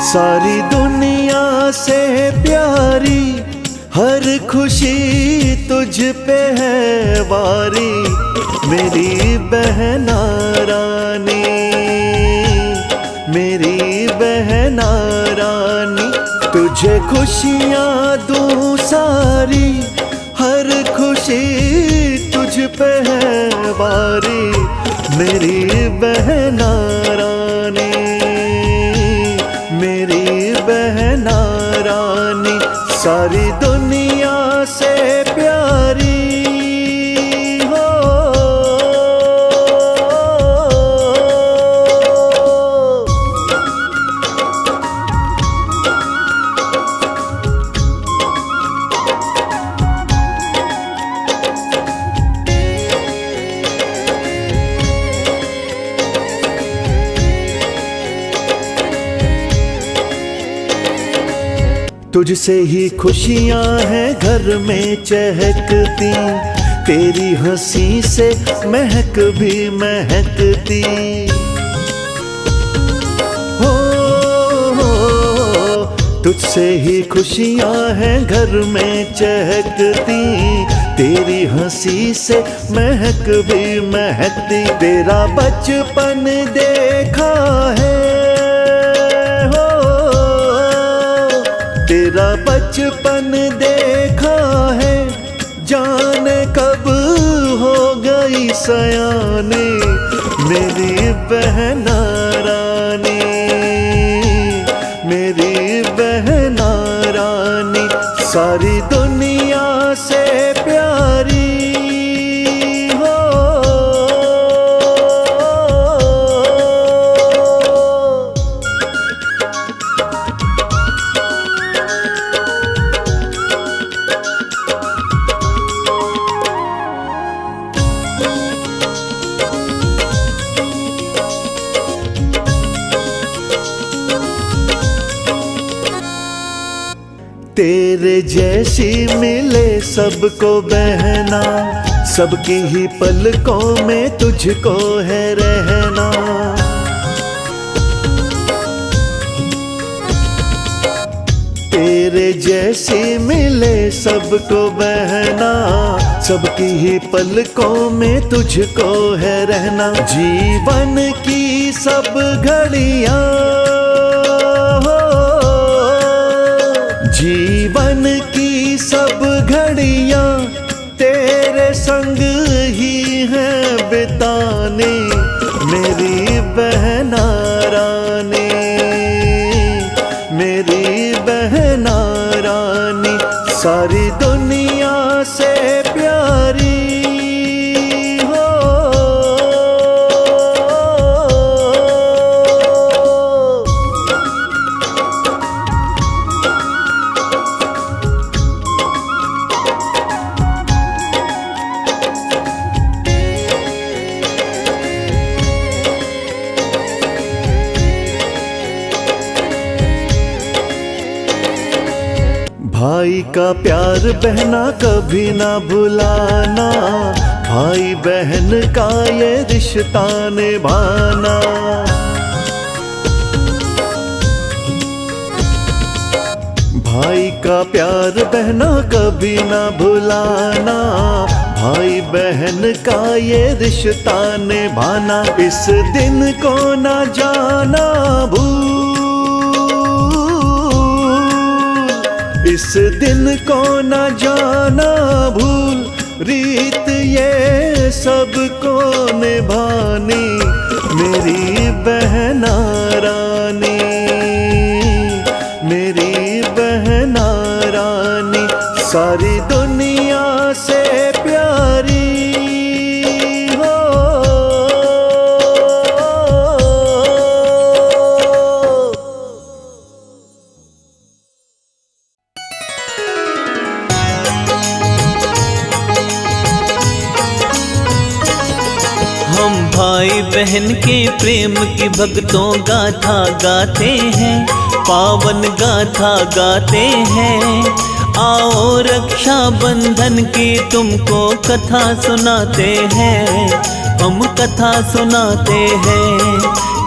सारी दुनिया से प्यारी हर खुशी तुझ पे है वारी, मेरी बहना रानी, मेरी बहना रानी। तुझे खुशियाँ दूँ सारी, हर खुशी तुझ पे है वारी, मेरी बहना रानी, मेरी बहना रानी। सारी दुनिया से प्यारी हो। तुझसे ही खुशियाँ हैं घर में चहकती, तेरी हंसी से महक भी महकती। हो तुझसे ही खुशियाँ हैं घर में चहकती, तेरी हंसी से महक भी महकती। तेरा बचपन देखा है, तेरा बचपन देखा है, जाने कब हो गई सयानी, मेरी बहना रानी, मेरी बहना रानी। सारी दुनिया से प्यारी हो। तेरे जैसी मिले सबको बहना, सबकी ही पलकों में तुझको है रहना। तेरे जैसी मिले सबको बहना, सबकी ही पलकों में तुझको है रहना। जीवन की सब घड़ियाँ, जीवन की सब घड़ियाँ तेरे संग ही हैं बितानी, मेरी बहना रानी, मेरी बहना रानी। सारी दुनिया से प्यारी हो। भाई का प्यार बहना कभी ना भुलाना, भाई बहन का ये रिश्ता निभाना। भाई का प्यार बहना कभी ना भुलाना, भाई बहन का ये रिश्ता निभाना। इस दिन को ना जाना भूल, इस दिन को न जाना भूल, रीत ये सबको निभानी, मेरी बहना रानी, मेरी बहना रानी। सारी दुनिया से प्यारी हो। हम भाई बहन के प्रेम की भक्तों गाथा गाते हैं, पावन गाथा गाते हैं। आओ रक्षा बंधन की तुमको कथा सुनाते हैं, हम कथा सुनाते हैं।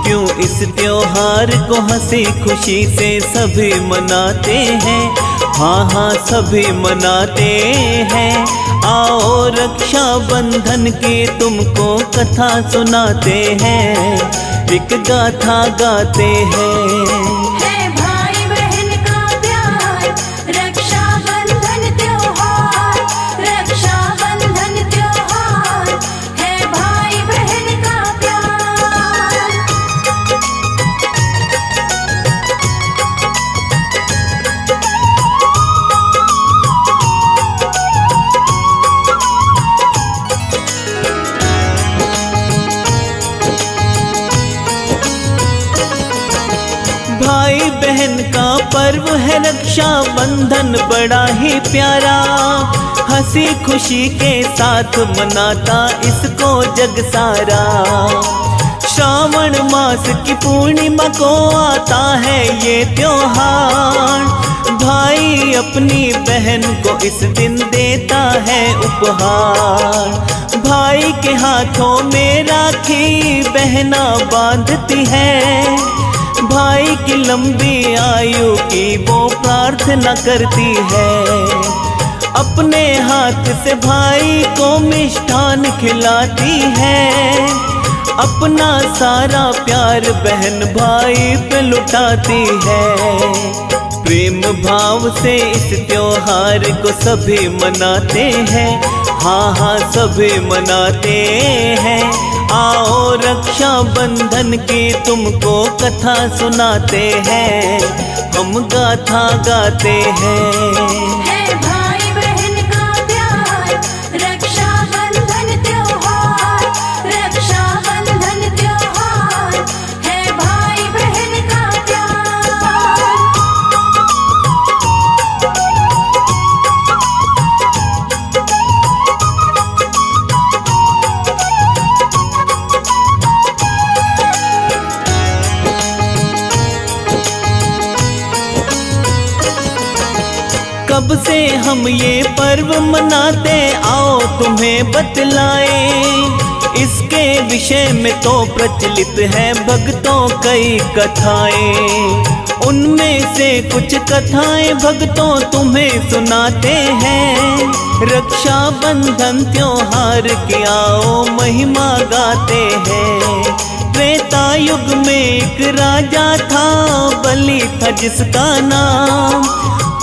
क्यों इस त्योहार को हंसी खुशी से सभी मनाते हैं। हाँ हाँ सभी मनाते हैं। आओ रक्षा बंधन की तुमको कथा सुनाते हैं, एक गाथा गाते हैं। है भाई बहन का प्यार, रक्षा बंधन त्योहार, रक्षा बंधन त्योहार, है भाई बहन का प्यार। भाई बहन का पर्व है रक्षा बंधन बड़ा ही प्यारा, हंसी खुशी के साथ मनाता इसको जग सारा। श्रावण मास की पूर्णिमा को आता है ये त्योहार, भाई अपनी बहन को इस दिन देता है उपहार। भाई के हाथों में राखी बहना बांधती है, भाई की लंबी आयु की वो प्रार्थना करती है। अपने हाथ से भाई को मिष्ठान खिलाती है, अपना सारा प्यार बहन भाई पे लुटाती है। प्रेम भाव से इस त्योहार को सभी मनाते हैं। हाँ हाँ सभी मनाते हैं। आओ रक्षा बंधन की तुमको कथा सुनाते हैं, हम गाथा गाते हैं। है भाई बहन का प्यार, रक्षा बंधन त्योहार, रक्षा बंधन त्योहार, है भाई बहन का प्यार। कब से हम ये पर्व मनाते आओ तुम्हें बतलाए, इसके विषय में तो प्रचलित है भक्तों कई कथाएं। उनमें से कुछ कथाएं भक्तों तुम्हें सुनाते हैं। रक्षा बंधन त्योहार की आओ महिमा गाते हैं। त्रेता युग में एक राजा था, बलि था जिसका नाम।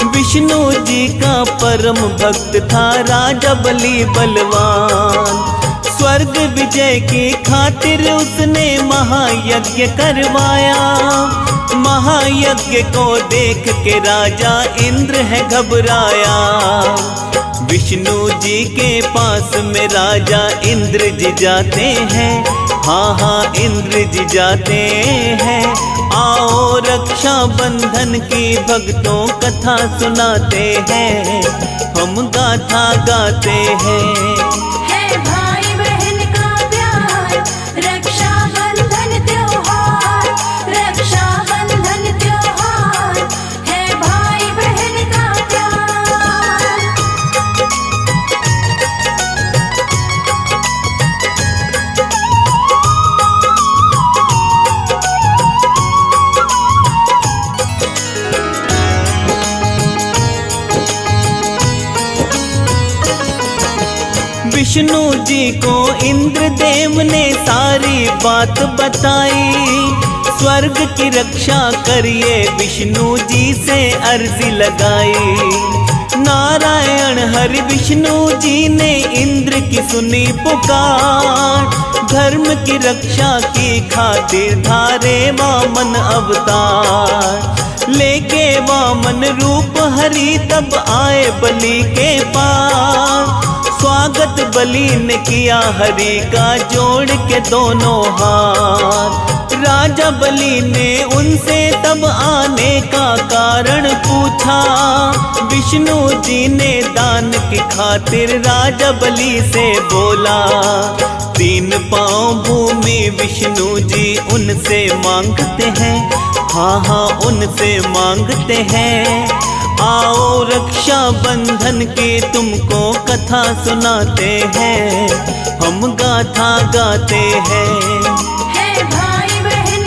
विष्णु जी का परम भक्त था राजा बलि बलवान। स्वर्ग विजय की खातिर उसने महायज्ञ करवाया। महायज्ञ को देख के राजा इंद्र है घबराया। विष्णु जी के पास में राजा इंद्र जी जाते हैं। हाँ हाँ इंद्र जी जाते हैं। आओ रक्षा बंधन की भक्तों कथा सुनाते हैं, हम गाथा गाते हैं। है भाई बहन का प्यार, रक्षा बंधन त्योहार, रक्षा बंधन त्योहार, है भाई बहन का प्यार। विष्णु जी को इंद्रदेव ने सारी बात बताई। स्वर्ग की रक्षा करिए विष्णु जी से अर्जी लगाई। नारायण हरि विष्णु जी ने इंद्र की सुनी पुकार। धर्म की रक्षा की खातिर धारे वामन अवतार। लेके वामन रूप हरि तब आए बलि के पास। स्वागत बलि ने किया हरि का जोड़ के दोनों हाथ। राजा बलि ने उनसे तब आने का कारण पूछा। विष्णु जी ने दान की खातिर राजा बलि से बोला। 3 पाँव भूमि विष्णु जी उनसे मांगते हैं। हाँ हाँ उनसे मांगते हैं। आओ रक्षा बंधन की तुमको कथा सुनाते हैं, हम गाथा गाते हैं। है भाई बहन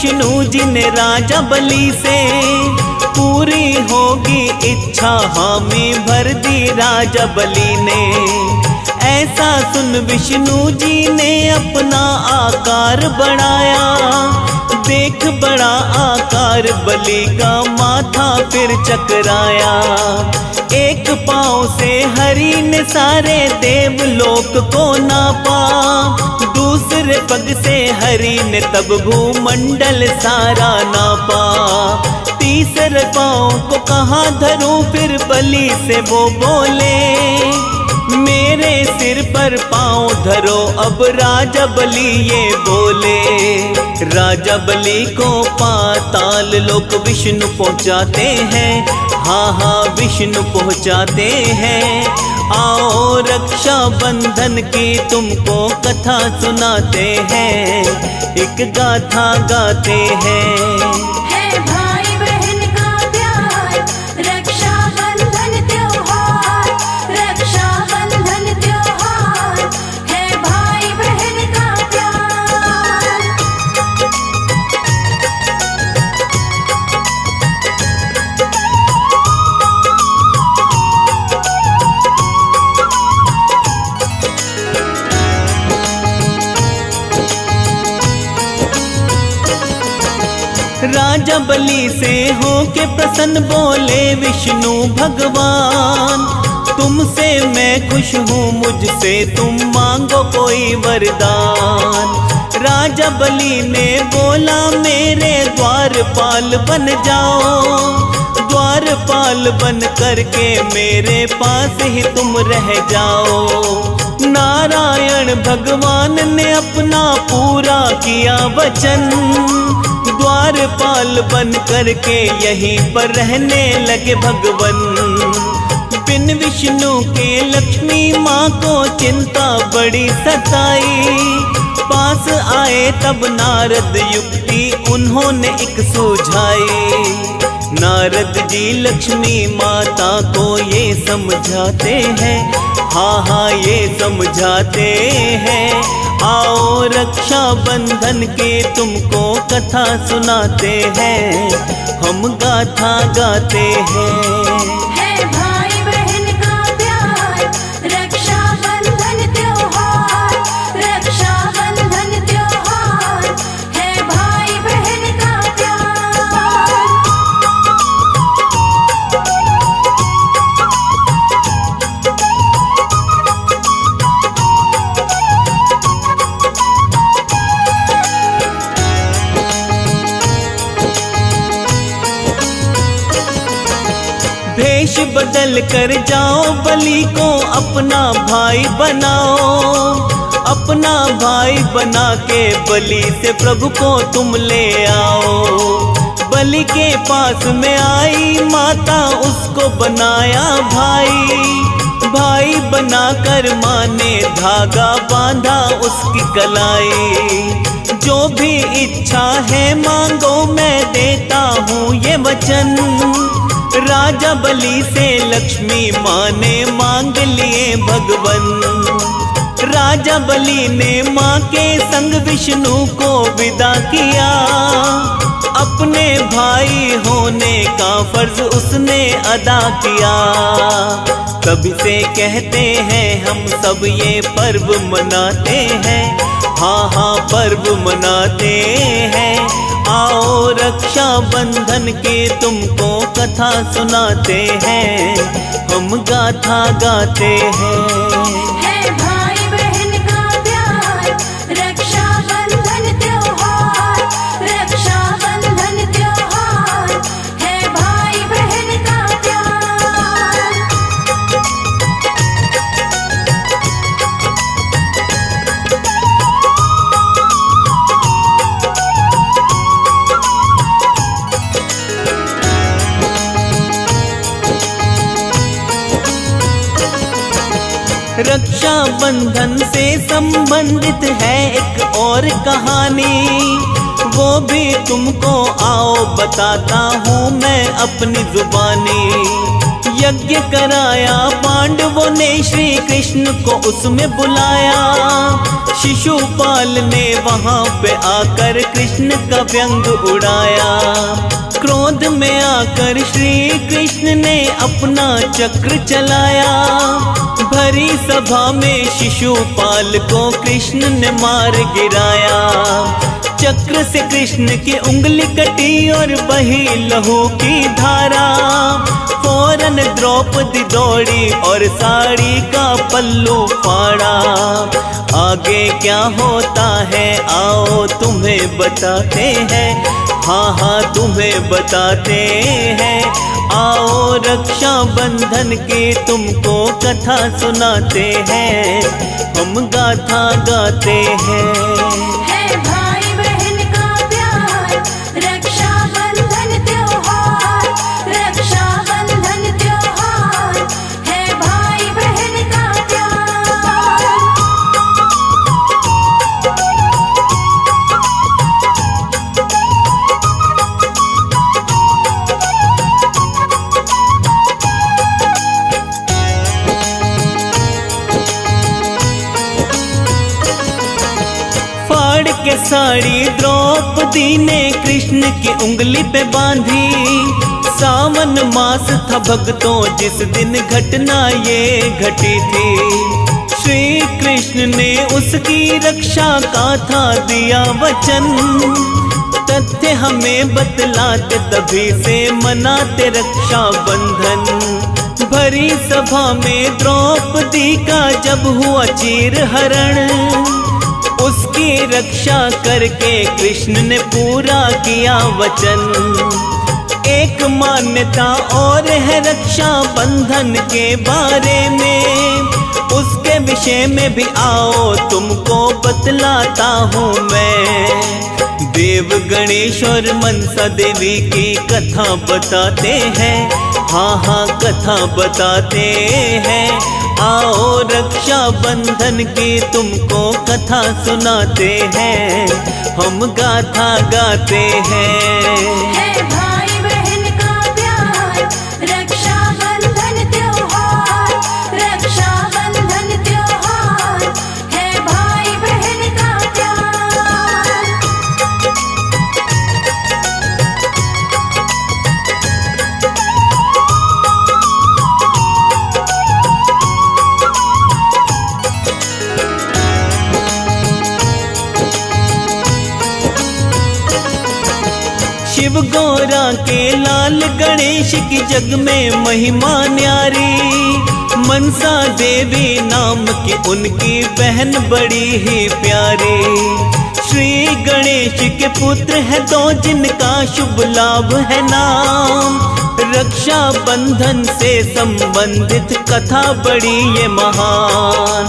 विष्णु जी ने राजा बलि से, पूरी होगी इच्छा हामी भर दी राजा बलि ने। ऐसा सुन विष्णु जी ने अपना आकार बढ़ाया, देख बड़ा आकार बलि का माथा फिर चकराया। एक पाँव से हरि ने सारे देवलोक को नापा, दूसरे पग से हरि ने तब भूमंडल सारा नापा। तीसरे पाँव को कहाँ धरूं फिर बलि से वो बोले, मेरे सिर पर पाँव धरो अब राजा बलि ये बोले। राजा बलि को पाताल लोक विष्णु पहुँचाते हैं, हाँ हाँ विष्णु पहुँचाते हैं। आओ रक्षा बंधन की तुमको कथा सुनाते हैं, एक गाथा गाते हैं। है भाई बहन का प्यार, रक्षा बंधन त्योहार, रक्षा बंधन त्योहार, है भाई बहन का प्यार। राजा बलि से होके प्रसन्न बोले विष्णु भगवान, तुमसे मैं खुश हूँ मुझसे तुम मांगो कोई वरदान। राजा बलि ने बोला मेरे द्वारपाल बन जाओ, द्वारपाल बन करके मेरे पास ही तुम रह जाओ। नारायण भगवान ने अपना पूरा किया वचन, द्वारपाल बन करके यहीं पर रहने लगे भगवन। बिन विष्णु के लक्ष्मी माँ को चिंता बड़ी सताई, पास आए तब नारद युक्ति उन्होंने एक सुझाई। नारद जी लक्ष्मी माता को ये समझाते हैं, हाँ हाँ ये समझाते हैं। आओ रक्षा बंधन के तुमको कथा सुनाते हैं, हम गाथा गाते हैं। है भाई बहन का प्यार, रक्षा बंधन त्योहार, रक्षा बंधन त्योहार, है भाई बहन का प्यार। भेष बदल कर जाओ बलि को अपना भाई बनाओ, अपना भाई बना के बलि से प्रभु को तुम ले आओ। बलि के पास में आई माता उसको बनाया भाई, भाई बनाकर माँ ने धागा बांधा उसकी कलाई। जो भी इच्छा है मांगो मैं देता हूँ ये वचन, राजा बलि से लक्ष्मी माँ ने मांग लिए भगवन। राजा बलि ने माँ के संग विष्णु को विदा किया, अपने भाई होने का फर्ज उसने अदा किया। तभी से कहते हैं हम सब ये पर्व मनाते हैं, हाँ हाँ पर्व मनाते हैं। आओ रक्षा बंधन के तुमको कथा सुनाते हैं, हम गाथा गाते हैं। है भाई बहन का प्यार, रक्षा बंधन त्योहार, रक्षा बंधन त्योहार, है भाई बहन का प्यार। रक्षा बंधन से संबंधित है एक और कहानी, वो भी तुमको आओ बताता हूँ मैं अपनी जुबानी। यज्ञ कराया पांडवों ने, श्री कृष्ण को उसमें बुलाया। शिशुपाल ने वहां पे आकर कृष्ण का व्यंग उड़ाया। क्रोध में आकर श्री कृष्ण ने अपना चक्र चलाया। भरी सभा में शिशुपाल को कृष्ण ने मार गिराया। चक्र से कृष्ण की उंगली कटी और बही लहू की धारा। फौरन द्रौपदी दौड़ी और साड़ी का पल्लू फाड़ा। आगे क्या होता है आओ तुम्हें बताते हैं, हाँ हाँ तुम्हें बताते हैं। आओ रक्षा बंधन की तुमको कथा सुनाते हैं, हम गाथा गाते हैं। है भाई बहन का प्यार, रक्षा बंधन त्योहार, रक्षा बंधन त्योहार, है भाई बहन का प्यार। फाड़ के साड़ी द्रौपदी ने कृष्ण की उंगली पे बांधी। सावन मास था भक्तों जिस दिन घटना ये घटी थी। श्री कृष्ण ने उसकी रक्षा का था दिया वचन। तथ्य हमें बतलाते तभी से मनाते रक्षा बंधन। भरी सभा में द्रौपदी का जब हुआ चीर हरण, उसकी रक्षा करके कृष्ण ने पूरा किया वचन। एक मान्यता और है रक्षा बंधन के बारे में, उसके विषय में भी आओ तुमको बतलाता हूँ मैं। देव गणेश और मनसा देवी की कथा बताते हैं, हाँ हाँ कथा बताते हैं। आओ रक्षा बंधन की तुमको कथा सुनाते हैं, हम गाथा गाते हैं। है भाई बहन का प्यार, रक्षा बंधन त्योहार, रक्षा बंधन त्योहार, है भाई बहन का प्यार। शिव गौरा के लाल गणेश की जग में महिमा न्यारी। मनसा देवी नाम की उनकी बहन बड़ी ही प्यारी। श्री गणेश के पुत्र है दो जिनका शुभ लाभ है नाम। रक्षा बंधन से संबंधित कथा बड़ी ये महान।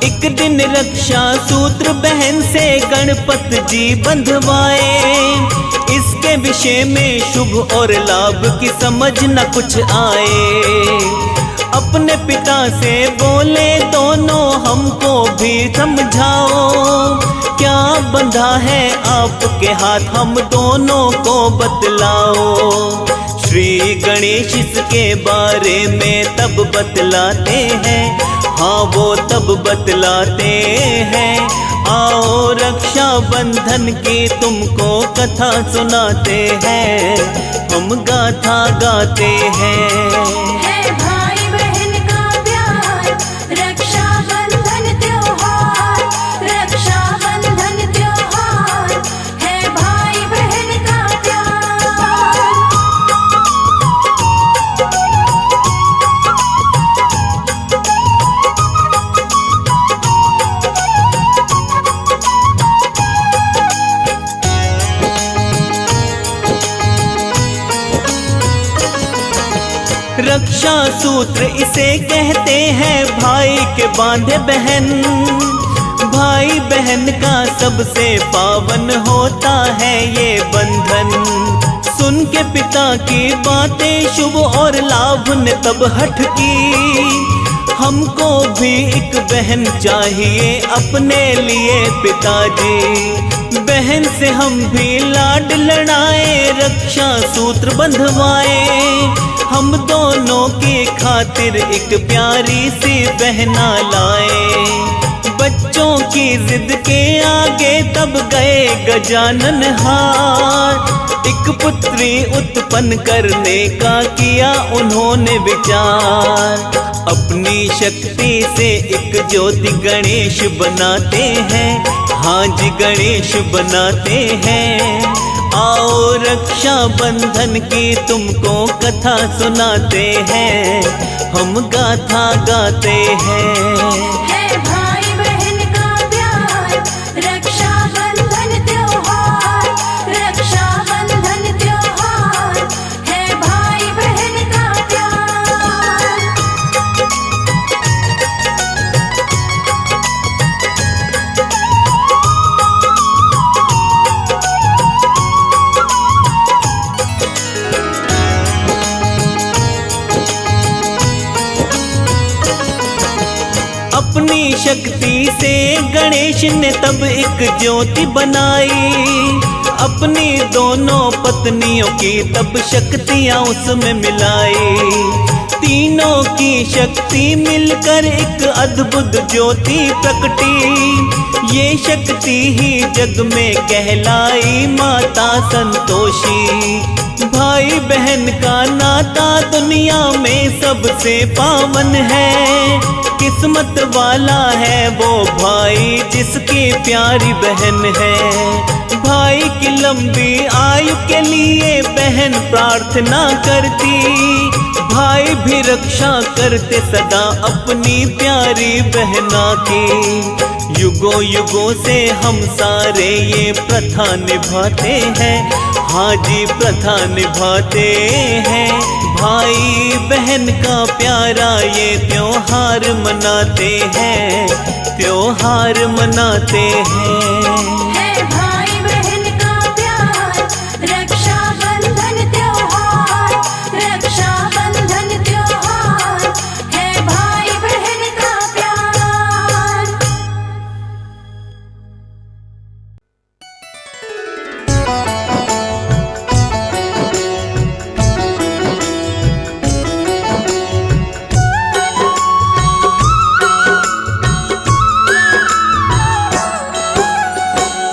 एक दिन रक्षा सूत्र बहन से गणपत जी बंधवाए। इसके विषय में शुभ और लाभ की समझ न कुछ आए। अपने पिता से बोले दोनों हमको भी समझाओ। क्या बंधा है आपके हाथ हम दोनों को बतलाओ। श्री गणेश इसके बारे में तब बतलाते हैं, हाँ वो तब बतलाते हैं। आओ रक्षा बंधन की तुमको कथा सुनाते हैं, हम गाथा गाते हैं। है भाई बहन का प्यार, रक्षा बंधन त्योहार, रक्षा बंधन त्योहार, है भाई बहन का प्यार। रक्षा सूत्र इसे कहते हैं, भाई के बांधे बहन। भाई बहन का सबसे पावन होता है ये बंधन। सुन के पिता की बातें शुभ और लाभ ने तब हट की। हमको भी एक बहन चाहिए अपने लिए पिताजी। बहन से हम भी लाड लड़ाए, रक्षा सूत्र बंधवाए। हम दोनों की खातिर एक प्यारी सी बहना लाए। बच्चों की जिद के आगे तब गए गजानन हार। एक पुत्री उत्पन्न करने का किया उन्होंने विचार। अपनी शक्ति से एक ज्योति गणेश बनाते हैं, हाँ जी गणेश बनाते हैं। आओ रक्षा बंधन की तुमको कथा सुनाते हैं, हम गाथा गाते हैं। है भाई बहन का प्यार, रक्षा बंधन त्योहार, रक्षा बंधन त्योहार, है भाई बहन का प्यार। अपनी शक्ति से गणेश ने तब एक ज्योति बनाई। अपनी दोनों पत्नियों की तब शक्तियां उसमें मिलाई। तीनों की शक्ति मिलकर एक अद्भुत ज्योति प्रकटी। ये शक्ति ही जग में कहलाई माता संतोषी। भाई बहन का नाता दुनिया में सबसे पावन है। किस्मत वाला है वो भाई जिसकी प्यारी बहन है। भाई की लंबी आयु के लिए बहन प्रार्थना करती। भाई भी रक्षा करते सदा अपनी प्यारी बहना की। युगों युगों से हम सारे ये प्रथा निभाते हैं, हाँ जी प्रथा निभाते हैं। भाई बहन का प्यारा ये त्योहार मनाते हैं, त्योहार मनाते हैं। है भाई बहन का प्यार, रक्षा बंधन त्योहार, रक्षा बंधन त्योहार, है भाई बहन का प्यार।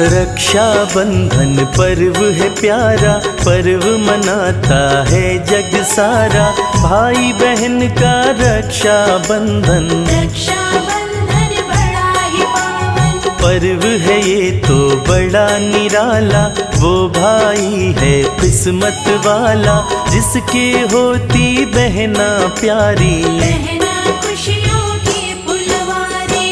रक्षा बंधन पर्व है प्यारा, पर्व मनाता है जग सारा। भाई बहन का रक्षा बंधन, रक्षा बंधन बड़ा ही पावन पर्व है ये तो बड़ा निराला। वो भाई है किस्मत वाला जिसके होती बहना प्यारी। बहना खुशियों की फुलवारी।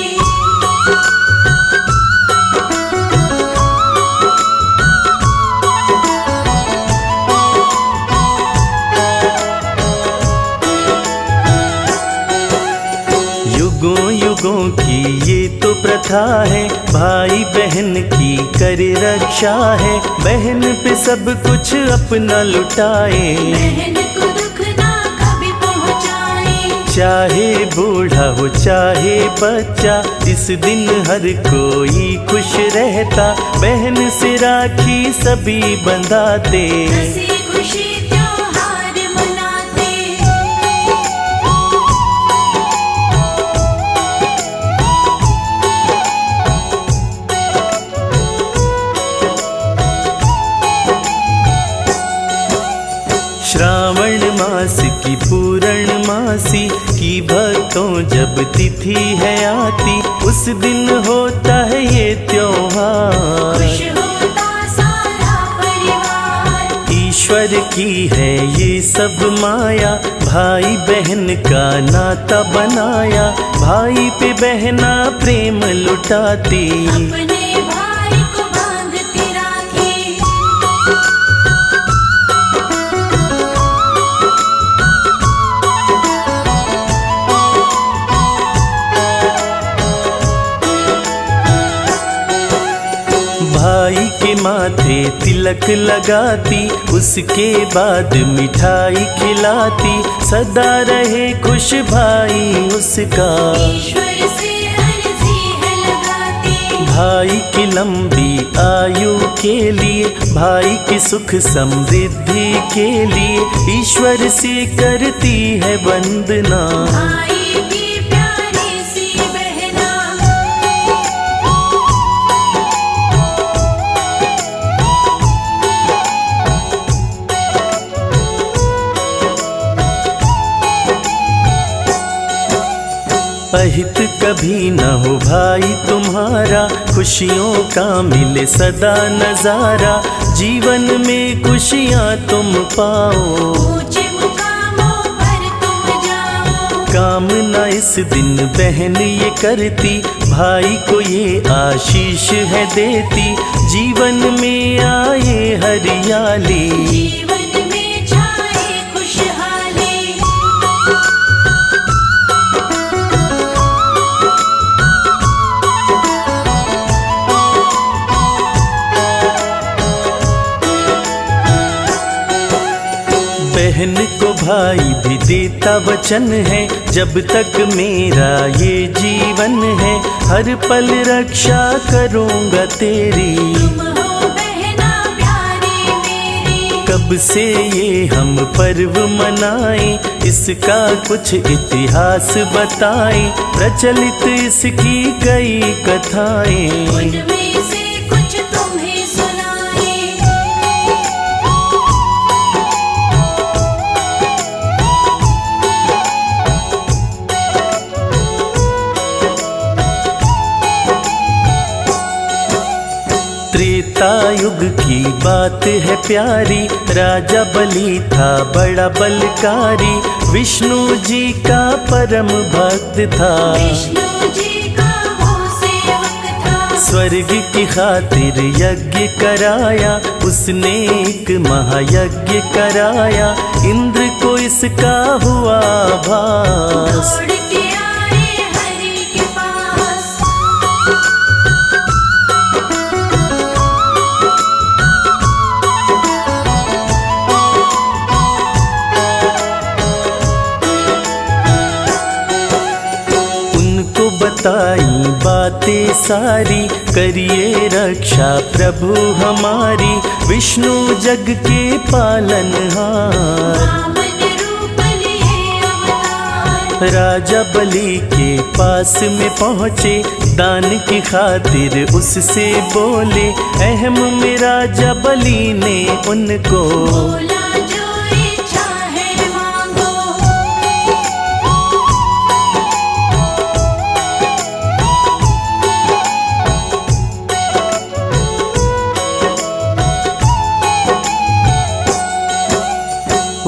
युगों युगों की ये तो प्रथा है, भाई बहन की करे रक्षा है। बहन पे सब कुछ अपना लुटाए, बहन को दुख ना कभी पहुँचाए। चाहे बूढ़ा हो चाहे बच्चा, इस दिन हर कोई खुश रहता। बहन से राखी सभी बंधाते, हंसी खुशी त्योहार मनाते। श्रावण मास की पूर्णमासी की भक्तों जब तिथि है आती, उस दिन होता है ये त्योहार। खुश होता सारा परिवार। ईश्वर की है ये सब माया, भाई बहन का नाता बनाया। भाई पे बहना प्रेम लुटाती, अपने भाई को बांधती राखी। भाई के माथे तिलक लगाती, उसके बाद मिठाई खिलाती, सदा रहे खुश भाई उसका। ईश्वर से अर्जी है लगाती, भाई की लंबी आयु के लिए, भाई की सुख समृद्धि के लिए, ईश्वर से करती है वंदना। भाई की प्यारी सी बहना, अहित कभी न हो भाई तुम्हारा, खुशियों का मिले सदा नजारा, जीवन में खुशियाँ तुम पाओ। ऊंचे मुकामों पर तुम जाओ, कामना इस दिन बहन ये करती, भाई को ये आशीष है देती, जीवन में आए हरियाली। जीवन में छाए खुशहाली। बहन को भाई भी देता वचन है, जब तक मेरा ये जीवन है, हर पल रक्षा करूँगा तेरी। तुम हो बहना प्यारी मेरी, कब से ये हम पर्व मनाएं, इसका कुछ इतिहास बताएं, प्रचलित इसकी कई कथाएं। उनमें से कुछ तुम्हें सुनाए। त्रेता युग की बात है प्यारी, राजा बलि था बड़ा बलकारी, विष्णु जी का परम भक्त था। विष्णु जी का वो सेवक था, स्वर्ग की खातिर यज्ञ कराया, उसने एक महायज्ञ कराया, इंद्र को इसका हुआ भास। दौड़ के आए हरि के पास। उनको बताई बातें सारी, करिए रक्षा प्रभु हमारी, विष्णु जग के पालनहार। वामन रूप लिए अवतार, राजा बलि के पास में पहुँचे, दान की खातिर उससे बोले, अहम में राजा बलि ने उनको। बोला जो इच्छा है मांगो।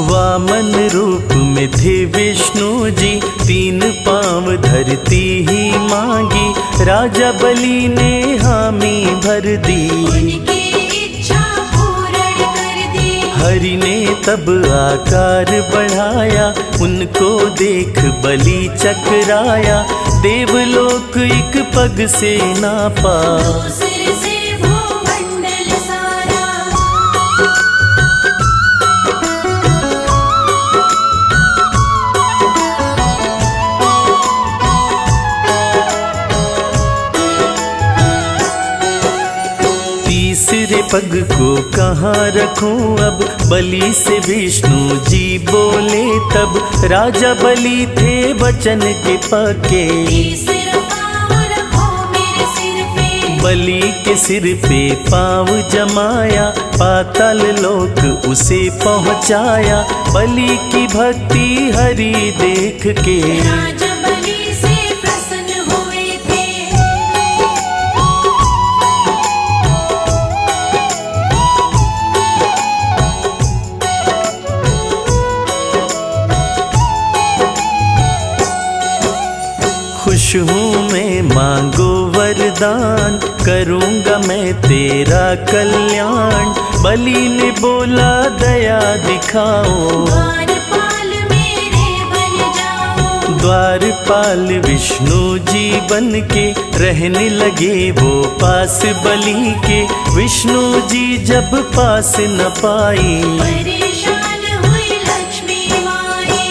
वामन रूप में थे विष्णु जी, 3 पाँव धरती ही मांगी, राजा बलि ने हामी भर दी। उनकी इच्छा पूर्ण कर दी, हरि ने तब आकार बढ़ाया, उनको देख बलि चकराया, देवलोक एक पग से नापा। दूसरे से भूमंडल सारा। तीसरे पग को कहाँ रखूं अब, बलि से विष्णु जी बोले तब, राजा बलि थे वचन के पक्के। तीसरा पाँव रखो मेरे सिर पे, बलि के सिर पे पाँव जमाया, पाताल लोक उसे पहुँचाया, बलि की भक्ति हरि देख के। राजा बलि से प्रसन्न हुए थे। खुश हूँ मैं मांगो वरदान, करूँगा मैं तेरा कल्याण। बलि ने बोला दया दिखाओ, द्वारपाल मेरे बन जाओ, द्वारपाल विष्णु जी बन के रहने लगे वो पास बलि के। विष्णु जी जब पास न पाई, परेशान हुई लक्ष्मी माई।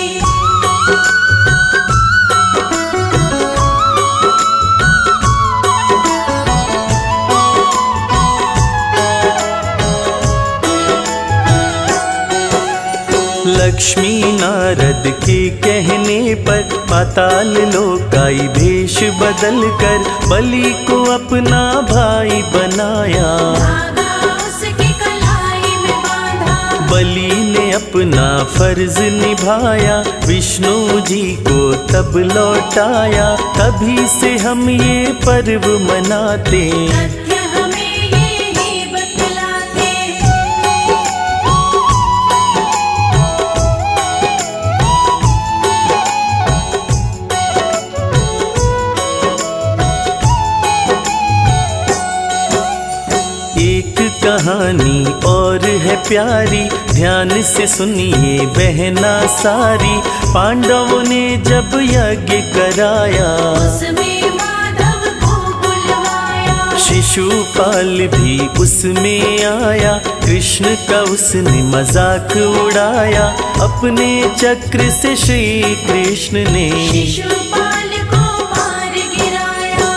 लक्ष्मी नारद के कहने पर पाताल लोक आई भेष बदल कर बलि को अपना भाई बनाया। धागा उसकी कलाई में बांधा, बलि ने अपना फर्ज निभाया, विष्णु जी को तब लौटाया। तभी से हम ये पर्व मनाते, तथ्य हमें ये ही बतलाते। एक कहानी और है प्यारी, ध्यान से सुनिए बहना सारी। पांडवों ने जब यज्ञ कराया, उसमें माधव को बुलवाया। शिशुपाल भी उसमें आया, कृष्ण का उसने मजाक उड़ाया। अपने चक्र से श्री कृष्ण ने शिशुपाल को मार गिराया।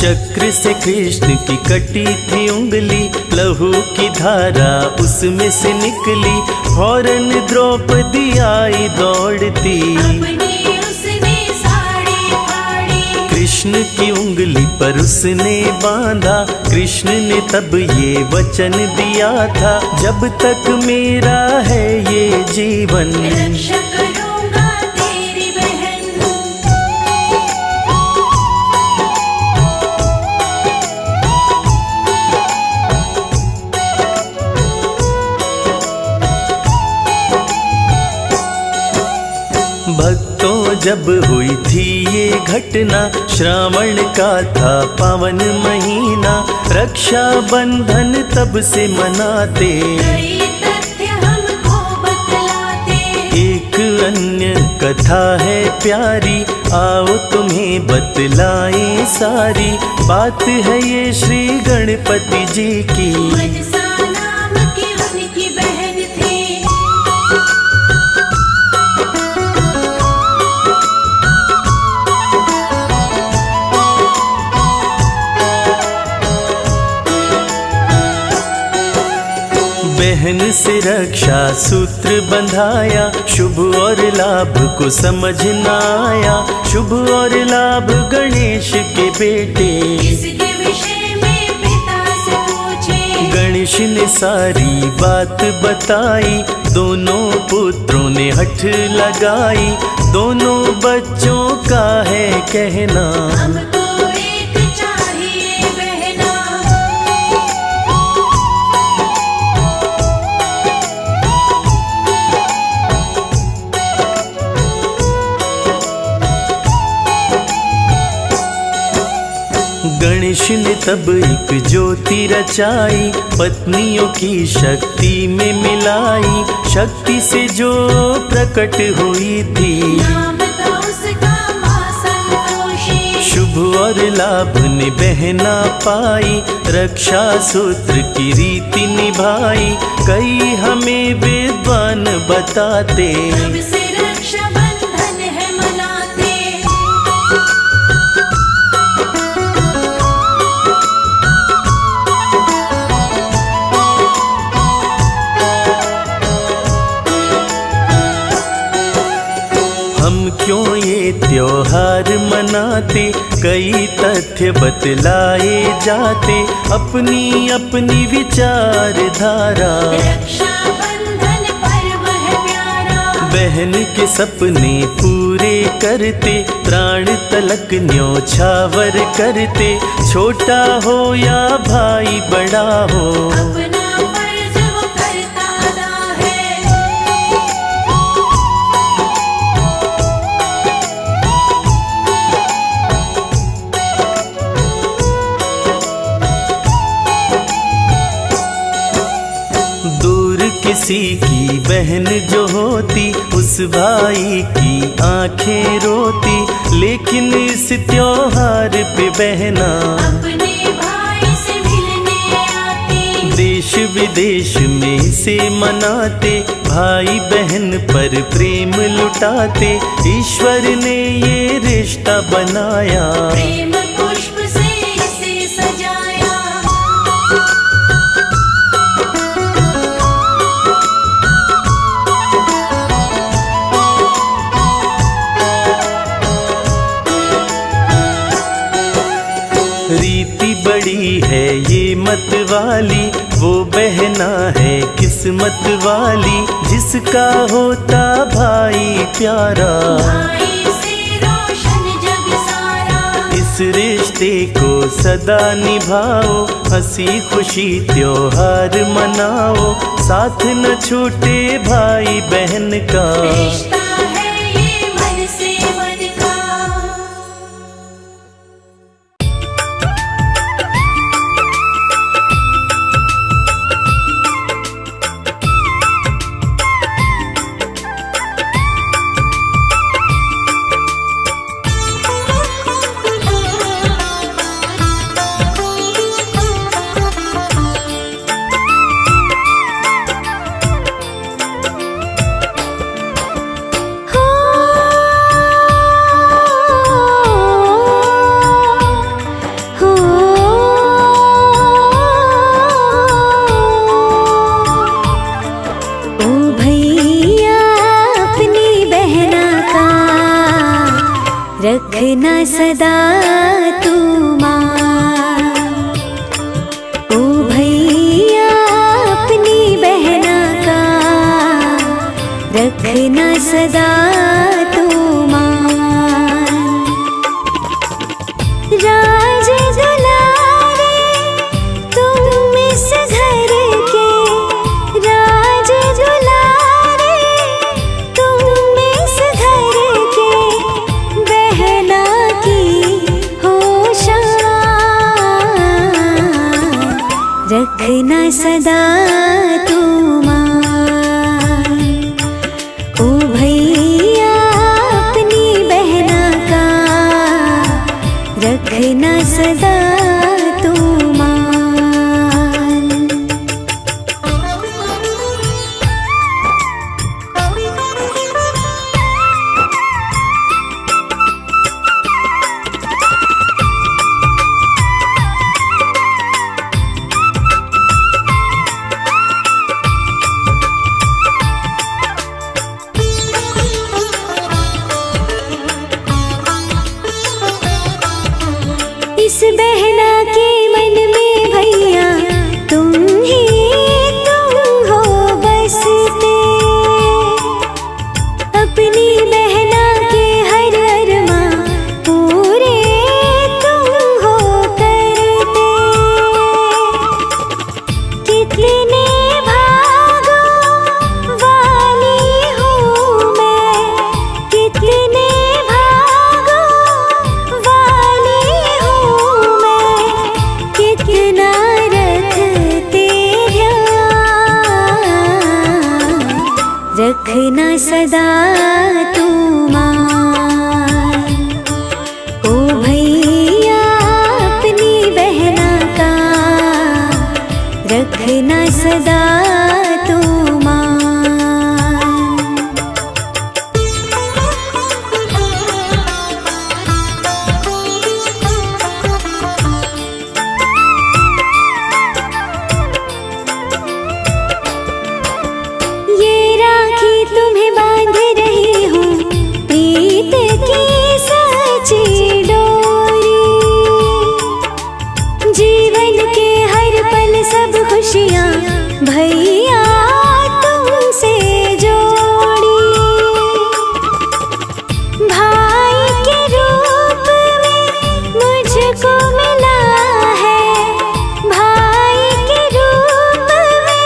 चक्र से कृष्ण की कटी थी उंगली, लहू की धारा उसमें से निकली। फौरन द्रौपदी आई दौड़ती, अपनी उसने साड़ी फाड़ी। कृष्ण की उंगली पर उसने बांधा। कृष्ण ने तब ये वचन दिया था, जब तक मेरा है ये जीवन, रक्षा करूंगा तेरी बहन। भक्तों जब हुई थी ये घटना, श्रावण का था पावन महीना। रक्षा बंधन तब से मनाते, कई तथ्य हमको बतलाते। एक अन्य कथा है प्यारी, आओ तुम्हें बतलाएं सारी। बात है ये श्री गणपति जी की, मनसा नाम की उनकी बहन थी। बहन से रक्षा सूत्र बंधाया, शुभ और लाभ को समझ न आया। शुभ और लाभ गणेश के बेटे, इसके विषय में पिता से पूछे। गणेश ने सारी बात बताई। दोनों पुत्रों ने हठ लगाई, दोनों बच्चों का है कहना, हमको एक चाहिए बहना। गणेश ने तब एक ज्योति रचाई, पत्नियों की शक्ति में मिलाई। शक्ति से जो प्रकट हुई थी, नाम था उसका माँ संतोषी। शुभ और लाभ ने बहना पाई। रक्षा सूत्र की रीति निभाई, कई हमें विद्वान बताते। तब से रक्षा बंधन है मनाते। हम क्यों ये त्योहार मनाते, कई तथ्य बतलाए जाते। अपनी अपनी विचारधारा, रक्षा बंधन पर्व है प्यारा। बहन के सपने पूरे करते, प्राण तलक न्योछावर करते। छोटा हो या भाई बड़ा हो, अपना फर्ज वो करता अदा है। किसी की बहन जो होती उस भाई की आंखें रोती, लेकिन इस त्योहार पे बहना अपने भाई से मिलने आती। देश विदेश में इसे मनाते, भाई बहन पर प्रेम लुटाते। ईश्वर ने ये रिश्ता बनाया, प्रेम पुष्प से इसे सजाया। रीति बड़ी है ये मत वाली, वो बहना है किस्मत वाली, जिसका होता भाई प्यारा। भाई से रोशन जग सारा। इस रिश्ते को सदा निभाओ, हंसी खुशी त्योहार मनाओ, साथ न छूटे भाई बहन का। रिश्ता है ये मन से मन का। रखना सदा तू मान, ओ भैया अपनी बहना का रखना सदा तू मान। राज दुलारे तुम इस घर के, राज दुलारे तुम इस घर के, बहना की हो शान, रखना सदा तू मान। ओ भैया अपनी बहना का रखना सदा तू मान। इस बहना के मन में भैया तुम ही तुम हो बसते, अपनी बहना के हर अरमां पूरे तुम हो करते। कितने भागों वाली हूँ मैं, कितने भागों वाली हूँ मैं, कितना रखते ध्यान, रखना सदा तू मान। ओ भैया अपनी बहना का रखना सदा तू मान। ये राखी तुम्हें बांध रही हूँ, प्रीत की सच्ची डोरी, जीवन के हर पल सब खुशियाँ भैया तुमसे जोड़ी। भाई के रूप में मुझको मिला है, भाई के रूप में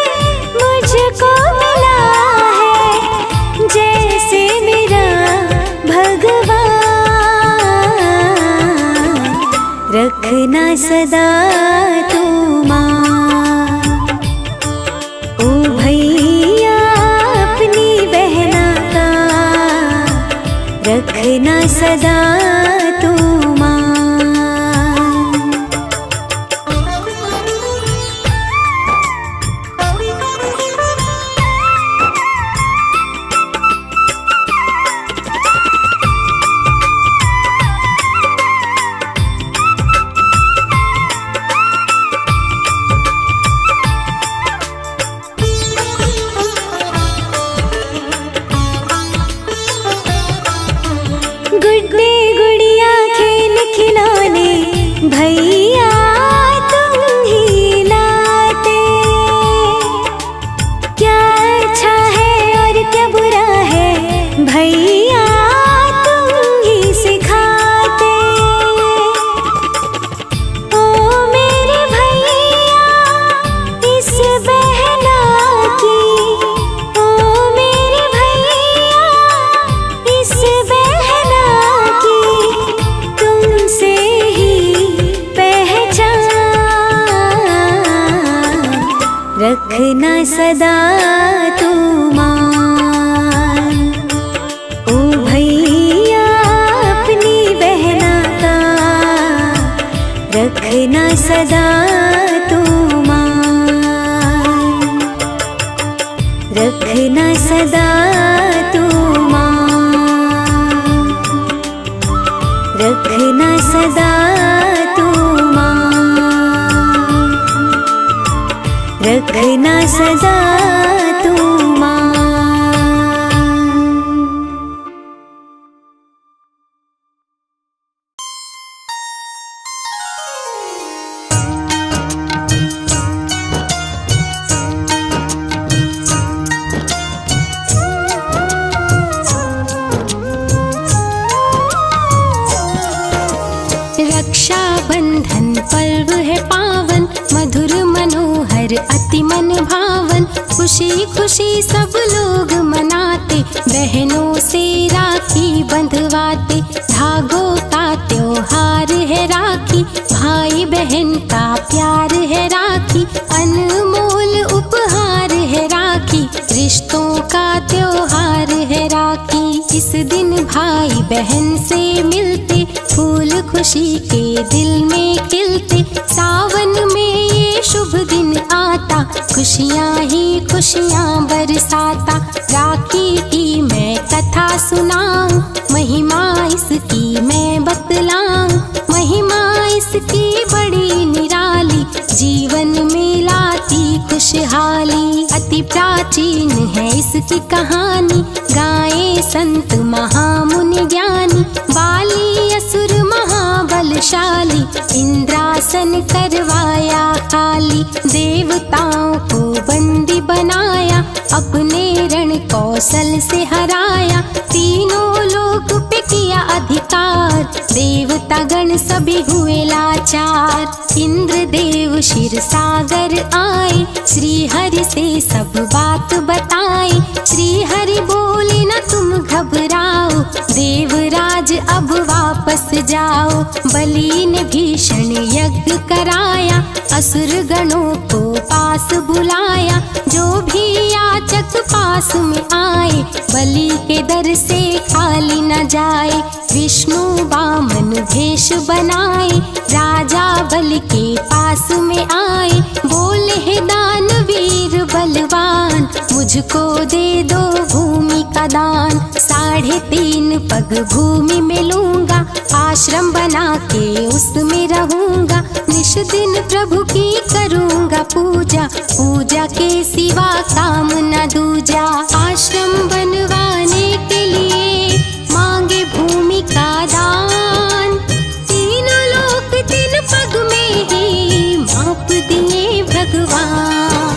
मुझको मिला है, जैसे मेरा भगवान, रखना सदा तू मान। ओ भैया रखना सदा तू मान। गुड्डे गुड़िया खेल खिलौने भैया तुम ही लाते, क्या अच्छा है और क्या बुरा है भैया तुम ही सिखाते। ओ मेरे भैया इस बहना की, ओ मेरे भैया इस बहना की तुमसे ही पहचान। रखना सदा तू मान, ओ भैया अपनी बहना का रखना सदा तू मान। रखना सदा तू मान, रखना सदा तू मान, रखना सदा तू मान। रक्षा बंधन पर्व है पावन, मधुर मनोहर अति मन भावन। खुशी खुशी सब लोग मनाते, बहनों से राखी बंधवाते। धागों का त्योहार है राखी, भाई बहन का प्यार है राखी। अनमोल उपहार है राखी, रिश्तों का त्योहार है राखी। इस दिन भाई बहन से मिलते, फूल खुशी के दिल में खिलते। सावन में ये शुभ दिन आता, खुशियाँ ही खुशियाँ बरसाता। राखी की मैं कथा सुनाऊं, महिमा इसकी मैं बतलाऊं। महिमा इसकी बड़ी निराली, जीवन में लाती खुशहाली। अति प्राचीन है इसकी कहानी, गाए संत महामुनि ज्ञानी। बाली असुर महाबलशाली, इंद्रासन करवाया खाली। देवताओं को बंदी बनाया, अपने रण कौशल से हराया। तीनों लोक पे किया अधिकार, देवता गण सभी हुए लाचार। इंद्र देव क्षीर सागर आए, श्री हरि से सब बात बताए। श्री हरि बोले न तुम घबराओ, देवराज अब वापस जाओ। बलि ने भीषण यज्ञ कराया, असुर गणों को पास बुलाया। जो भी याचक पास में आए, बलि के दर से खाली न जाए। विष्णु वामन भेष बनाए, राजा बलि के पास में आए। बोले हे दानवीर बलवान, मुझको दे दो भूमि का दान। 3.5 पग भूमि में लूंगा, आश्रम बना के उसमें रहूंगा। निश दिन प्रभु की करूंगा पूजा, पूजा के सिवा काम न दूजा। आश्रम बनवाने के लिए मांगे भूमि का दान, तीनों लोक 3 पग में ही माप दिए भगवान।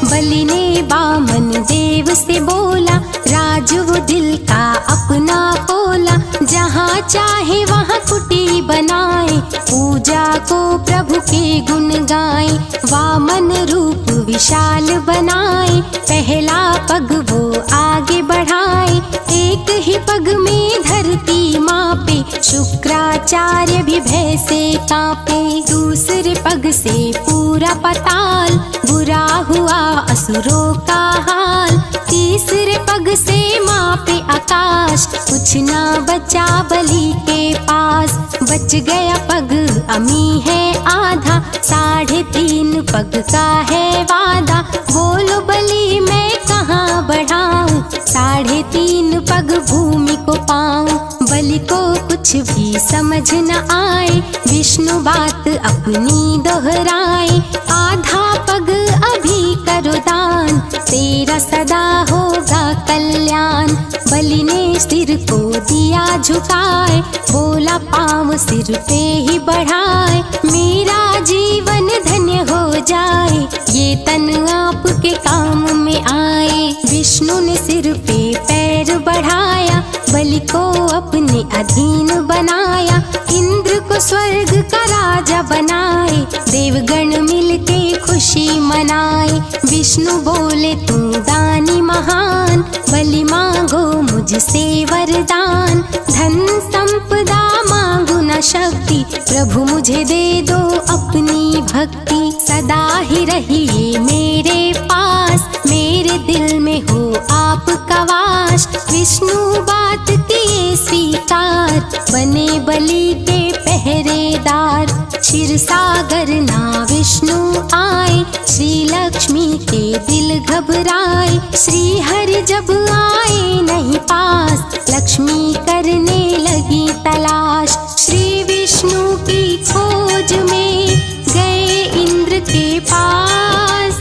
बलि ने वामन देव से बोला, राज वो दिल का अपना खोला। जहाँ चाहे वहाँ कुटी बनाए, पूजा को प्रभु के गुण गाए। वामन रूप विशाल बनाए, पहला पग वो आगे बढ़ाए। एक ही पग में धरती मापे, शुक्राचार्य भी भय से कांपे। दूसरे पग से पूरा पताल, बुरा हुआ असुरों का हाल। तीसरे पग से मापे आकाश, कुछ ना बचा बलि के पास। बच गया पग अमी है आधा, 3.5 पग का है वादा। बोलो बलि मैं कहाँ बढ़ाऊं, 3.5 पग भूमि को पाऊं। बलि को कुछ भी समझ न आए, विष्णु बात अपनी दोहराए। आधा पग अभी करो दान, तेरा सदा होगा कल्याण। बलि ने सिर को दिया झुकाए, बोला पाँव सिर पे ही बढ़ाए। मेरा जीवन धन्य हो जाए, ये तन आपके काम में आए। विष्णु ने सिर पे पैर बढ़ाया, बलि को अपने अधीन बनाया। इंद्र को स्वर्ग का राजा बनाए, देवगण मिलके खुशी मनाए। विष्णु बोले तू दानी महान, बलि मांगो मुझसे वरदान। धन संपदा मांगू न शक्ति, प्रभु मुझे दे दो अपनी भक्ति। सदा ही रहिए मेरे पास, मेरे दिल में हो आपका वास। विष्णु बात किए स्वीकार, बने बलि के पहरेदार। क्षीर सागर ना विष्णु आए, श्री लक्ष्मी के दिल घबराए। श्री हरि जब आए नहीं पास, लक्ष्मी करने लगी तलाश। श्री विष्णु की खोज में गए इंद्र के पास।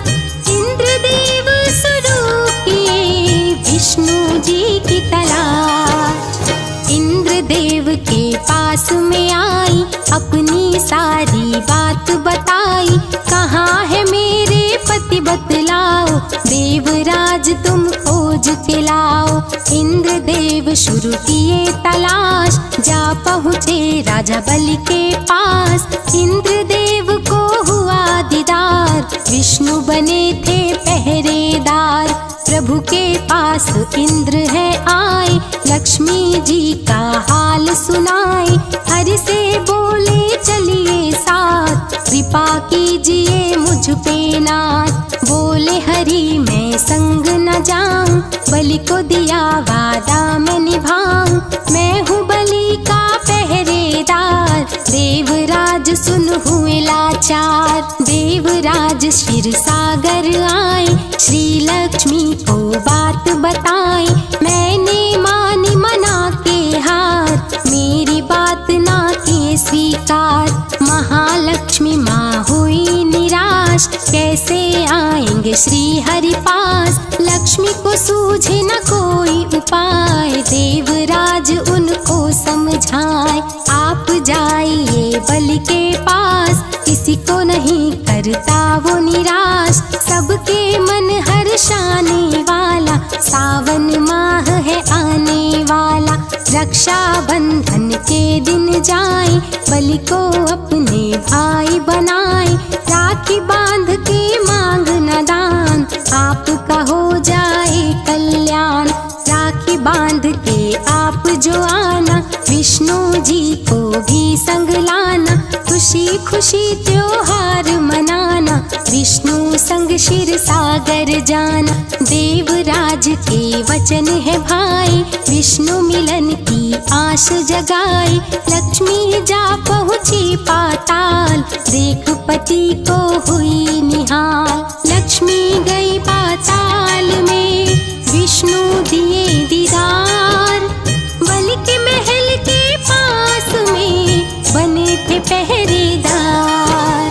इंद्रदेव शुरू किए विष्णु जी की तलाश। इंद्रदेव के पास में आई, अपनी सारी बात बताई। कहाँ है मेरे पति बतलाओ, देवराज तुम खोज के लाओ। इंद्रदेव शुरू किए तलाश, जा पहुँचे राजा बलि के पास। इंद्रदेव को हुआ दीदार, विष्णु बने थे पहरेदार। प्रभु के पास इंद्र है आए, लक्ष्मी जी का हाल सुनाए। हरि से बोले चलिए साथ, कृपा कीजिए मुझ पे नाथ। बोले हरि मैं संग न जाऊं, बलि को दिया वादा मैं निभाऊं। मैं हूँ बलि का पहरेदार, देवराज सुन हुए लाचार। देवराज क्षीर सागर आए, श्री लक्ष्मी को बात बताए। मैंने मानी मना के हार, मेरी बात ना किए स्वीकार। महालक्ष्मी माँ हुई निराश, कैसे आएंगे श्री हरि पास। लक्ष्मी को सूझे न कोई उपाय, देवराज उनको समझाए। आप जाइए बलि के पास, किसी को नहीं करता वो निराश। सबके मन हर्षाने वाला, सावन माह है आने वाला। रक्षा बंधन के दिन जाए, बलि को अपने भाई बनाए। राखी बांध के मांग न दान, आपका हो जाए कल्याण। राखी बांध के आप जो आना, विष्णु जी को भी संग लाना। खुशी खुशी त्योहार मनाना, विष्णु संग क्षीर सागर जाना। देवराज के वचन है भाई, विष्णु मिलन की आश जगाई। लक्ष्मी जा पहुँची पाताल, देख पति को हुई निहाल। लक्ष्मी गई पाताल में, विष्णु दिए दीदार। बलि के महल के पास में बने थे पहरेदार।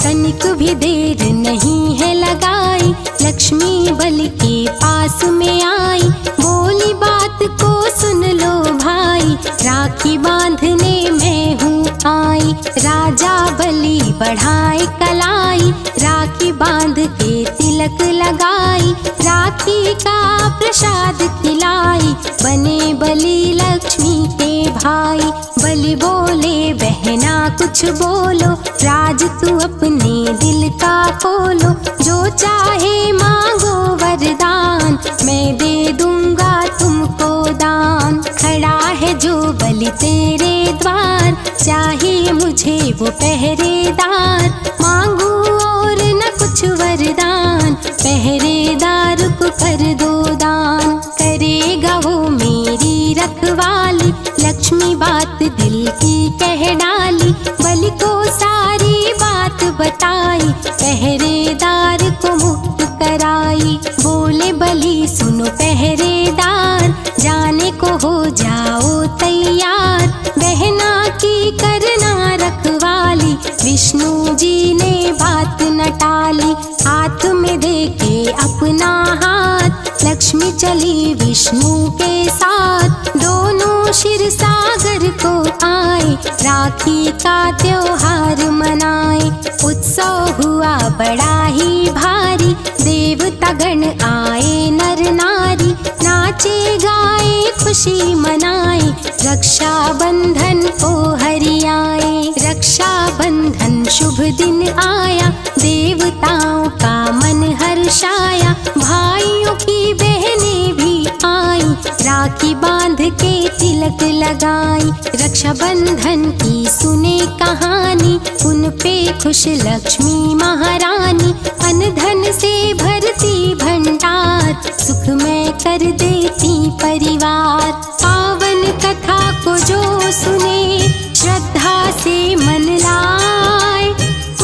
तनिक भी देर नहीं है लगाई, लक्ष्मी बलि के पास में आई। बोली बात को सुन लो भाई, राखी बांधने मैं हूँ आई। राजा बलि बढ़ाए कलाई, राखी बांध के तिलक लगाई। राखी का प्रसाद खिलाई, बने बलि लक्ष्मी के भाई। बलि बोले बहना कुछ बोलो, राज तू अपने दिल का खोलो। जो चाहे मांगो वरदान, मैं दे दूंगा तुमको दान। खड़ा है जो बलि तेरे द्वार, चाहिए मुझे वो पहरेदार। मांगू और न कुछ वरदान, पहरेदार को कर दो दान। करेगा वो मेरी रखवाली, लक्ष्मी बात दिल की कह डाली। बलि को सारी बात बताई, पहरेदार को मुक्त कराई। बोले बलि सुनो पहरेदार, जाने को हो जाओ तैयार। बहना की करना रखवाली, विष्णु जी ने बात न टाली। हाथ में देके अपना हाथ, लक्ष्मी चली विष्णु के साथ। दोनों क्षीर सागर को आए, राखी का त्योहार मनाए। उत्सव हुआ बड़ा ही भारी, देवता गण आए नर नारी। नाचे गाए खुशी मनाए, रक्षा बंधन को हरियाए। रक्षा बंधन शुभ दिन आया, देवताओं का मन हर्षाया। भाइयों की बहनें भी आई, राखी बांध के तिलक लगाई। रक्षा बंधन की सुने कहानी, उन पे खुश लक्ष्मी महारानी। अन्न धन से भरती भंडार, सुख में कर देती परिवार। पावन कथा को जो सुने, श्रद्धा से मन लाए।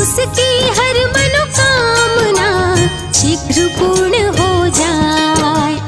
उसकी हर मनोकामना शीघ्र पूर्ण हो जाए।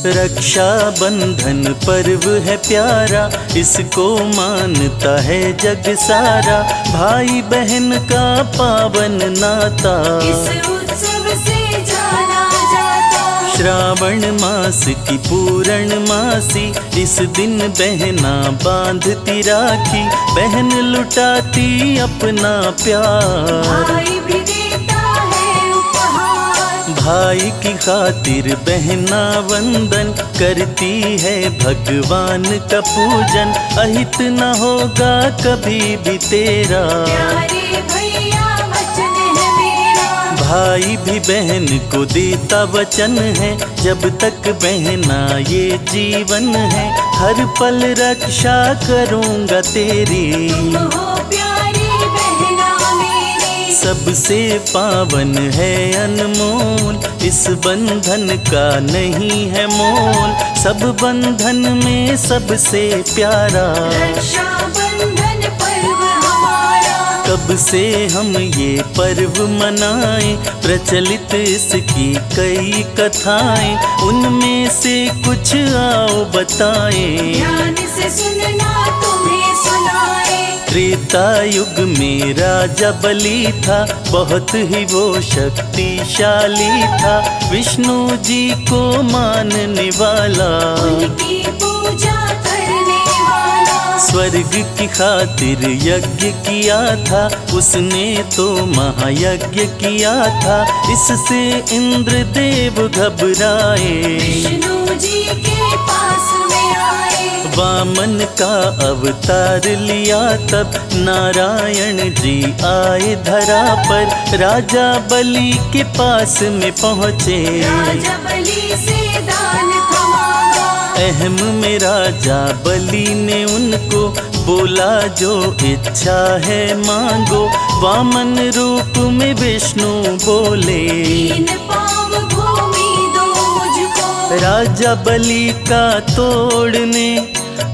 रक्षा बंधन पर्व है प्यारा, इसको मानता है जग सारा। भाई बहन का पावन नाता, इस उत्सव से जाना जाता। श्रावण मास की पूर्णमासी, इस दिन बहना बांधती राखी। बहन लुटाती अपना प्यार, भाई भी देता है उपहार। भाई की खातिर बहना वंदन करती है, भगवान का पूजन। अहित न होगा कभी भी तेरा, प्यारे भैया वचन है मेरा। भाई भी बहन को देता वचन है, जब तक बहना ये जीवन है। हर पल रक्षा करूँगा तेरी, तुम हो प्यारी बहना मेरी। सबसे पावन है अनमोल, इस बंधन का नहीं है मोल। सब बंधन में सबसे प्यारा, रक्षा बंधन पर्व हमारा। कब से हम ये पर्व मनाएं, प्रचलित इसकी कई कथाएं। उनमें से कुछ आओ बताएं, ध्यान से सुनना तुम्हें सुनाए। त्रेता युग में राजा बलि था, बहुत ही वो शक्तिशाली था। विष्णु जी को मानने वाला, उनकी पूजा करने वाला। स्वर्ग की खातिर यज्ञ किया था, उसने तो महायज्ञ किया था। इससे इंद्र देव घबराए, विष्णु जी के पास में आए। वामन का अवतार लिया तब नारायण जी आए धरा पर। राजा बलि के पास में पहुँचे, राजा बलि से दान था मांगा। अहम में राजा बलि ने उनको बोला, जो इच्छा है मांगो। वामन रूप में विष्णु बोले, 3 पाँव भूमि दो मुझको। राजा बलि का तोड़ने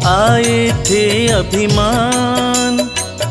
आए थे अभिमान।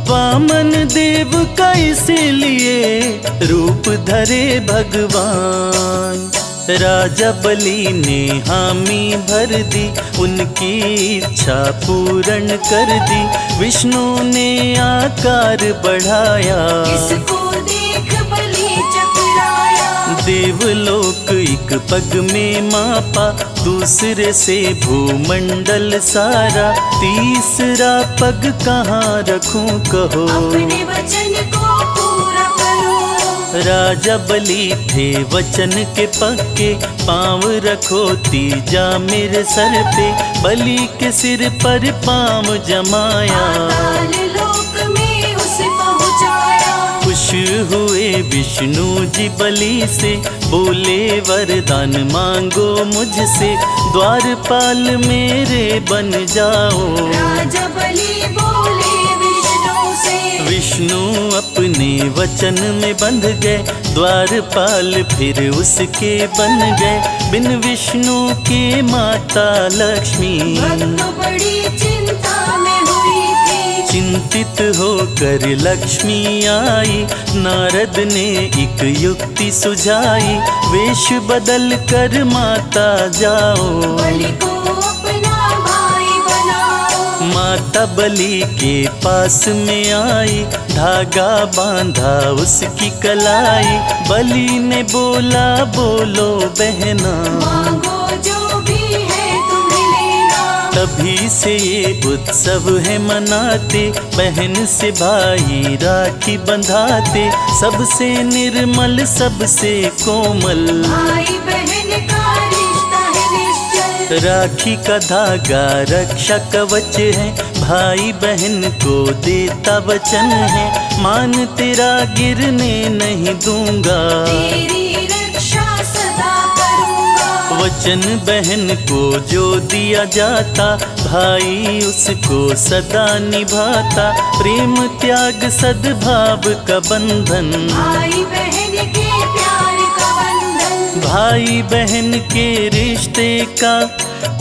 वामन देव का इसीलिए रूप धरे भगवान। राजा बलि ने हामी भर दी, उनकी इच्छा पूर्ण कर दी। विष्णु ने आकार बढ़ाया, इसको देख बलि चकराया। देवलोक एक पग में मापा, दूसरे से भूमंडल सारा। तीसरा पग कहाँ रखूं कहो, अपने वचन को पूरा करो। राजा बलि थे वचन के पक्के, पाँव रखो तीजा मेरे सर पे। बलि के सिर पर पाँव जमाया, पाताल लोक में उसे पहुँचाया। खुश हुए विष्णु जी बलि से, बोले वरदान मांगो मुझसे। द्वारपाल मेरे बन जाओ, राजा बलि बोले विष्णु से। विष्णु अपने वचन में बंध गए, द्वारपाल फिर उसके बन गए। बिन विष्णु के माता लक्ष्मी, भक्त बड़ी चिंता में हुई थी। चिंतित होकर लक्ष्मी आई, नारद ने एक युक्ति सुझाई। वेश बदल कर माता जाओ, बलि को अपना भाई बनाओ। माता बलि के पास में आई, धागा बांधा उसकी कलाई। बलि ने बोला बोलो बहना, मांगो जो भी है तुम्हें लेना। तभी से ये उत्सव है मनाते, बहन से भाई राखी बंधाते। सबसे निर्मल सबसे कोमल, भाई बहन का रिश्ता है निश्चल। राखी का धागा रक्षा कवच है, भाई बहन को देता वचन है। मान तेरा गिरने नहीं दूंगा, तेरी रक्षा सदा करूंगा। वचन बहन को जो दिया जाता, भाई उसको सदा निभाता। प्रेम त्याग सद्भाव का बंधन, भाई बहन के प्यार का बंधन। भाई बहन के रिश्ते का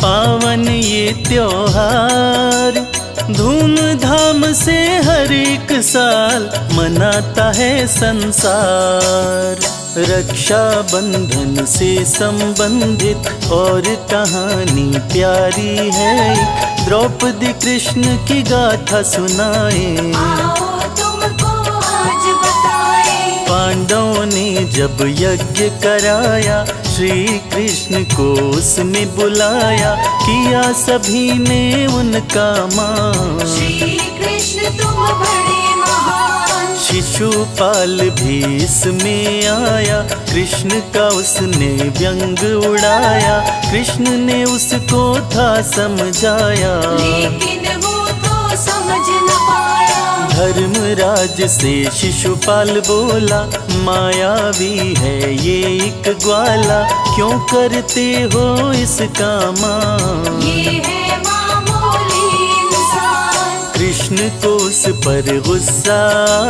पावन ये त्योहार। धूमधाम से हर एक साल मनाता है संसार। रक्षा बंधन से संबंधित और कहानी प्यारी है। द्रौपदी कृष्ण की गाथा सुनाए, आओ तुमको आज बताए। पांडवों ने जब यज्ञ कराया, श्री कृष्ण को उसमें बुलाया। किया सभी ने उनका मान, श्री कृष्ण तुम बड़े महान। शिशुपाल भी इसमें आया, कृष्ण का उसने व्यंग उड़ाया। कृष्ण ने उसको था समझाया, लेकिन वो तो समझ न पाया। धर्मराज से शिशुपाल बोला, मायावी है ये एक ग्वाला। क्यों करते हो इसका मान, ये है मामूली इंसान। कृष्ण को उस पर गुस्सा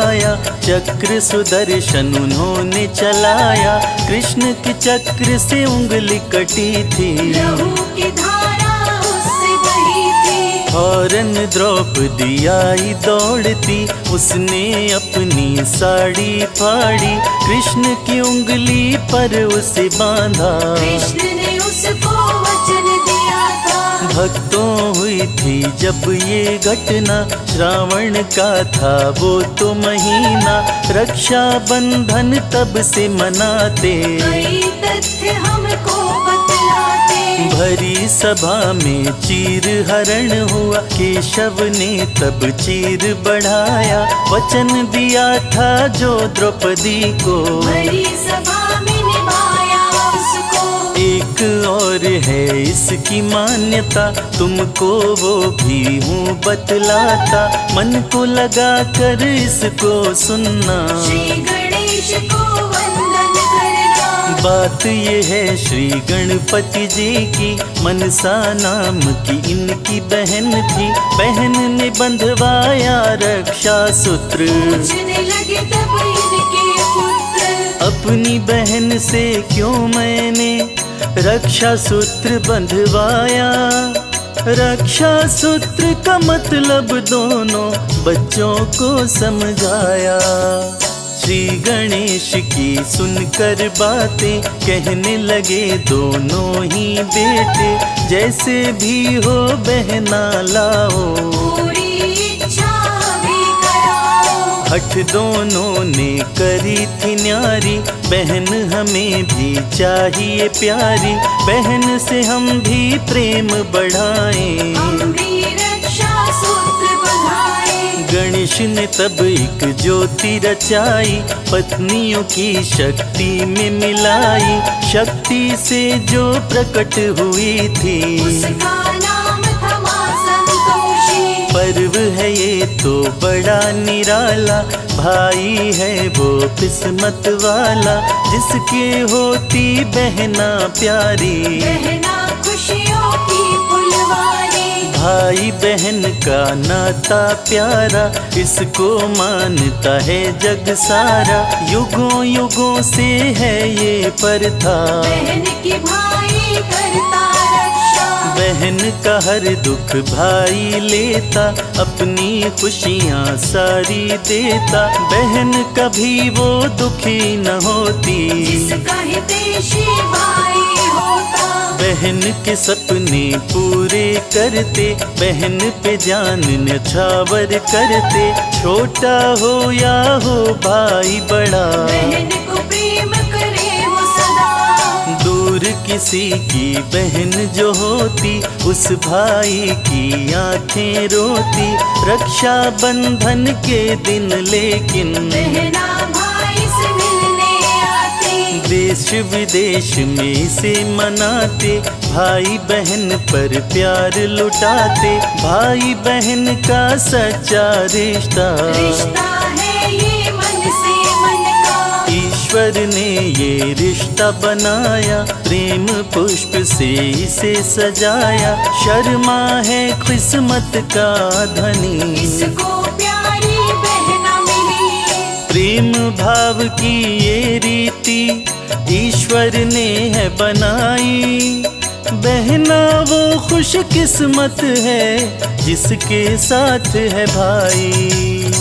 आया। चक्र सुदर्शन उन्होंने चलाया, कृष्ण के चक्र से उंगली कटी थी। लहू की धारा उससे बही थी। फौरन द्रौपदी आई दौड़ती, उसने अपनी साड़ी फाड़ी। कृष्ण की उंगली पर उसे बांधा, कृष्ण ने उसको वचन दिया था। भक्तों हुई थी जब ये घटना, श्रावण का था वो तो महीना। रक्षा बंधन तब से मनाते, कई तथ्य हमको बतलाते। भरी सभा में चीर हरण हुआ, केशव ने तब चीर बढ़ाया। वचन दिया था जो द्रौपदी को, भरी सभा में निभाया उसको। एक और है इसकी मान्यता, तुमको वो भी हूँ बतलाता। मन को लगा कर इसको सुनना, श्री गणेश को वंदन करना। बात ये है श्री गणपति जी की, मनसा नाम की इनकी बहन थी। बहन ने बंधवाया रक्षा सूत्र, पूछने लगे तब इनके पुत्र। अपनी बहन से क्यों मैंने रक्षा सूत्र बंधवाया। रक्षा सूत्र का मतलब दोनों बच्चों को समझाया। श्री गणेश की सुनकर बातें कहने लगे दोनों ही बेटे, जैसे भी हो बहना लाओ, पूरी इच्छा भी कराओ। हठ दोनों ने करी थी न्यारी, बहन हमें भी चाहिए प्यारी। बहन से हम भी प्रेम बढ़ाएं, हम भी रक्षा सूत्र बंधाए। गणेश ने तब एक ज्योति रचाई, पत्नियों की शक्ति में मिलाई। शक्ति से जो प्रकट हुई थी, उसका नाम था माँ संतोषी। पर्व है ये तो बड़ा निराला, भाई है वो किस्मत वाला, जिसके होती बहना प्यारी। बहना खुशियों की फुलवारी। भाई बहन का नाता प्यारा, इसको मानता है जग सारा। युगों युगों से है ये प्रथा, बहन की भाई करता रक्षा। बहन का हर दुख भाई लेता, अपनी खुशियाँ सारी देता। बहन कभी वो दुखी न होती, जिसका हितैषी भाई होता। बहन के सपने पूरे करते, बहन पे जान न्यौछावर करते। छोटा हो या हो भाई बड़ा, बहन को प्रेम करे वो सदा। दूर किसी की बहन जो होती, उस भाई की आंखें रोती। रक्षा बंधन के दिन लेकिन बहना भाई से मिलने आती। देश विदेश में इसे मनाते, भाई बहन पर प्यार लुटाते। भाई बहन का सच्चा रिश्ता, रिश्ता है ये मन से मन का। ईश्वर ने ये रिश्ता बनाया, प्रेम पुष्प से इसे सजाया। शर्मा है किस्मत का धनी, इसको प्यारी बहना मिली। प्रेम भाव की ये रीति ईश्वर ने है बनाई। बहना वो खुश किस्मत है, जिसके साथ है भाई।